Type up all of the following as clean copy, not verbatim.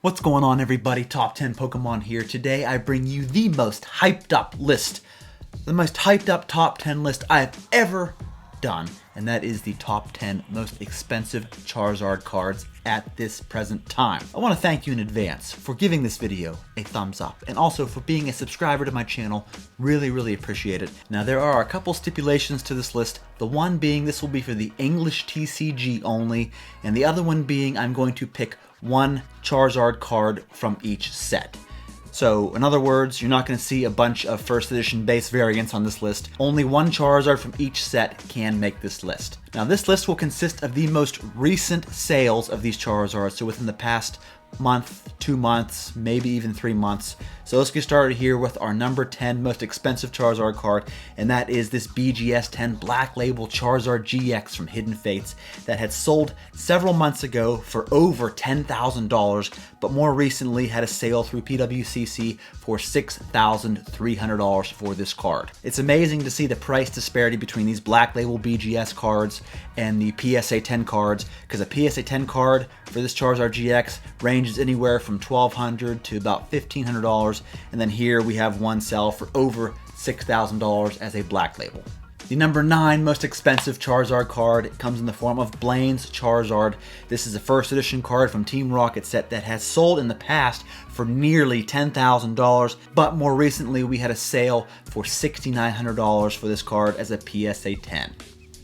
What's going on, everybody? Top 10 Pokemon here. Today I bring you the most hyped up list, the most hyped up top 10 list I've ever done, and that is the top 10 most expensive Charizard cards at this present time. I want to thank you in advance for giving this video a thumbs up and also for being a subscriber to my channel. Really appreciate it. Now there are a couple stipulations to this list. The one being this will be for the English TCG only, and the other one being I'm going to pick one Charizard card from each set. So in other words, you're not going to see a bunch of first edition base variants on this list. Only one Charizard from each set can make this list. Now this list will consist of the most recent sales of these Charizards, so within the past month, 2 months, maybe even 3 months. So let's get started here with our number 10 most expensive Charizard card, and that is this BGS 10 Black Label Charizard GX from Hidden Fates that had sold several months ago for over $10,000, but more recently had a sale through PWCC for $6,300 for this card. It's amazing to see the price disparity between these Black Label BGS cards and the PSA 10 cards, because a PSA 10 card for this Charizard GX ranges anywhere from $1,200 to about $1,500, and then here we have one sell for over $6,000 as a Black Label. The number 9 most expensive Charizard card comes in the form of Blaine's Charizard. This is a first edition card from Team Rocket set that has sold in the past for nearly $10,000, but more recently we had a sale for $6,900 for this card as a PSA 10.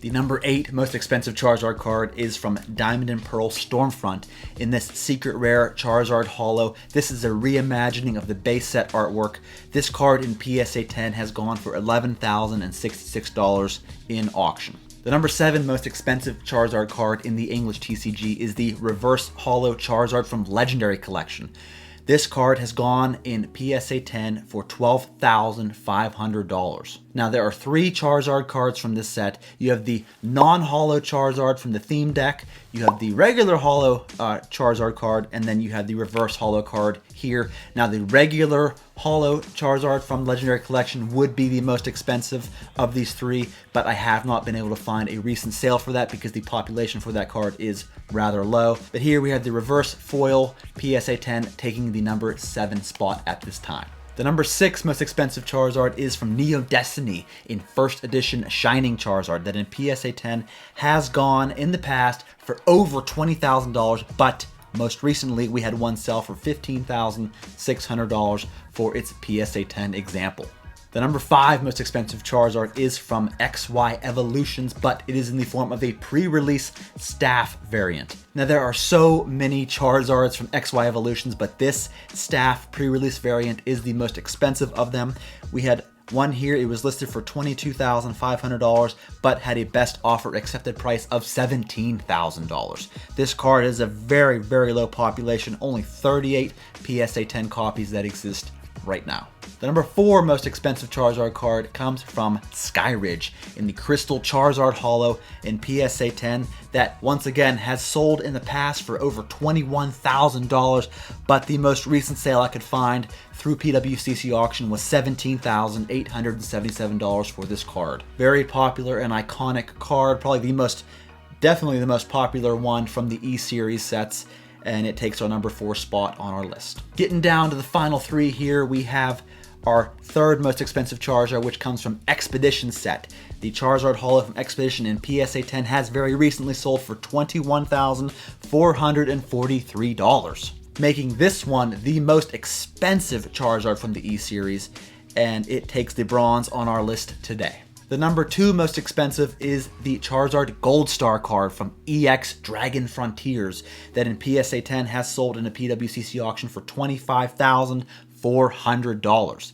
The number 8 most expensive Charizard card is from Diamond and Pearl Stormfront in this secret rare Charizard Holo. This is a reimagining of the base set artwork. This card in PSA 10 has gone for $11,066 in auction. The number 7 most expensive Charizard card in the English TCG is the Reverse Holo Charizard from Legendary Collection. This card has gone in PSA 10 for $12,500. Now there are 3 Charizard cards from this set. You have the non-holo Charizard from the theme deck, you have the regular holo Charizard card, and then you have the reverse holo card here. Now the regular holo Charizard from Legendary Collection would be the most expensive of these 3, but I have not been able to find a recent sale for that because the population for that card is rather low. But here we have the reverse foil PSA 10 taking the number 7 spot at this time. The number 6 most expensive Charizard is from Neo Destiny in first edition Shining Charizard that in PSA 10 has gone in the past for over $20,000, but most recently we had one sell for $15,600 for its PSA 10 example. The number 5 most expensive Charizard is from XY Evolutions, but it is in the form of a pre-release staff variant. Now there are so many Charizards from XY Evolutions, but this staff pre-release variant is the most expensive of them. We had one here, it was listed for $22,500, but had a best offer accepted price of $17,000. This card is a very low population, only 38 PSA 10 copies that exist right now. The number 4 most expensive Charizard card comes from Skyridge in the Crystal Charizard Holo in PSA 10 that once again has sold in the past for over $21,000, but the most recent sale I could find through PWCC auction was $17,877 for this card. Very popular and iconic card, definitely the most popular one from the E-Series sets, and it takes our number 4 spot on our list. Getting down to the final 3 here, we have our 3rd most expensive Charizard, which comes from Expedition set. The Charizard Holo from Expedition in PSA 10 has very recently sold for $21,443, making this one the most expensive Charizard from the E-Series, and it takes the bronze on our list today. The number 2 most expensive is the Charizard Gold Star card from EX Dragon Frontiers that in PSA 10 has sold in a PWCC auction for $25,400.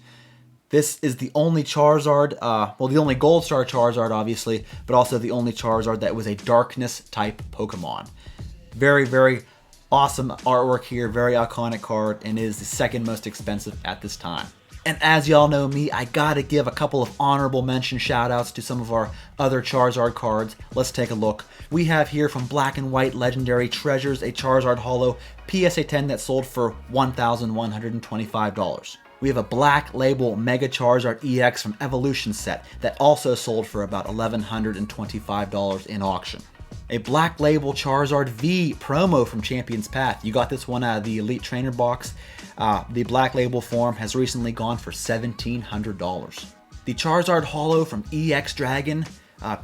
This is the only Charizard, the only Gold Star Charizard obviously, but also the only Charizard that was a Darkness type Pokemon. Very awesome artwork here, very iconic card, and is the 2nd most expensive at this time. And as y'all know me, I gotta give a couple of honorable mention shoutouts to some of our other Charizard cards. Let's take a look. We have here from Black and White Legendary Treasures a Charizard Holo PSA 10 that sold for $1,125. We have a Black Label Mega Charizard EX from Evolution set that also sold for about $1,125 in auction. A Black Label Charizard V promo from Champion's Path. You got this one out of the Elite Trainer box. The Black Label form has recently gone for $1,700. The Charizard Holo from EX Dragon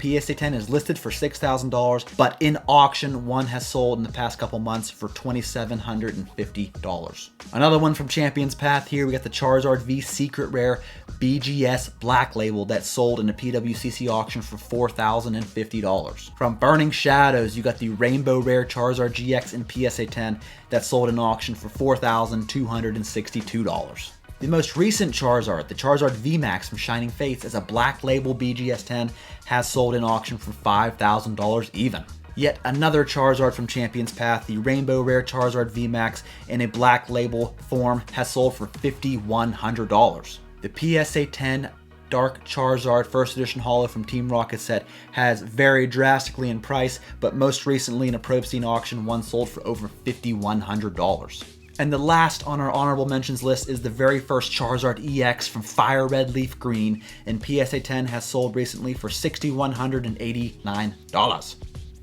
PSA 10 is listed for $6,000, but in auction, one has sold in the past couple months for $2,750. Another one from Champion's Path here, we got the Charizard V Secret Rare BGS Black Label that sold in a PWCC auction for $4,050. From Burning Shadows, you got the Rainbow Rare Charizard GX in PSA 10 that sold in auction for $4,262. The most recent Charizard, the Charizard VMAX from Shining Fates as a Black Label BGS 10, has sold in auction for $5,000 even. Yet another Charizard from Champion's Path, the Rainbow Rare Charizard VMAX in a Black Label form, has sold for $5,100. The PSA 10 Dark Charizard First Edition Holo from Team Rocket set has varied drastically in price, but most recently in a Probe Scene auction, one sold for over $5,100. And the last on our honorable mentions list is the very first Charizard EX from Fire Red Leaf Green, and PSA 10 has sold recently for $6,189.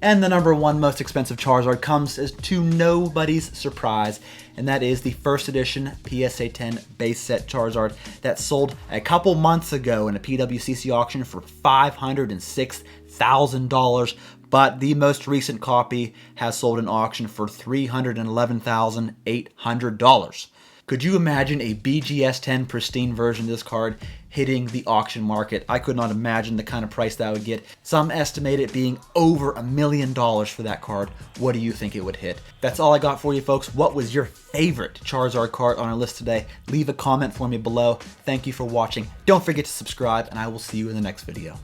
And the number one most expensive Charizard comes as to nobody's surprise, and that is the first edition PSA 10 base set Charizard that sold a couple months ago in a PWCC auction for $506,000. But the most recent copy has sold in auction for $311,800. Could you imagine a BGS 10 pristine version of this card hitting the auction market? I could not imagine the kind of price that would get. Some estimate it being over $1 million for that card. What do you think it would hit? That's all I got for you, folks. What was your favorite Charizard card on our list today? Leave a comment for me below. Thank you for watching. Don't forget to subscribe, and I will see you in the next video.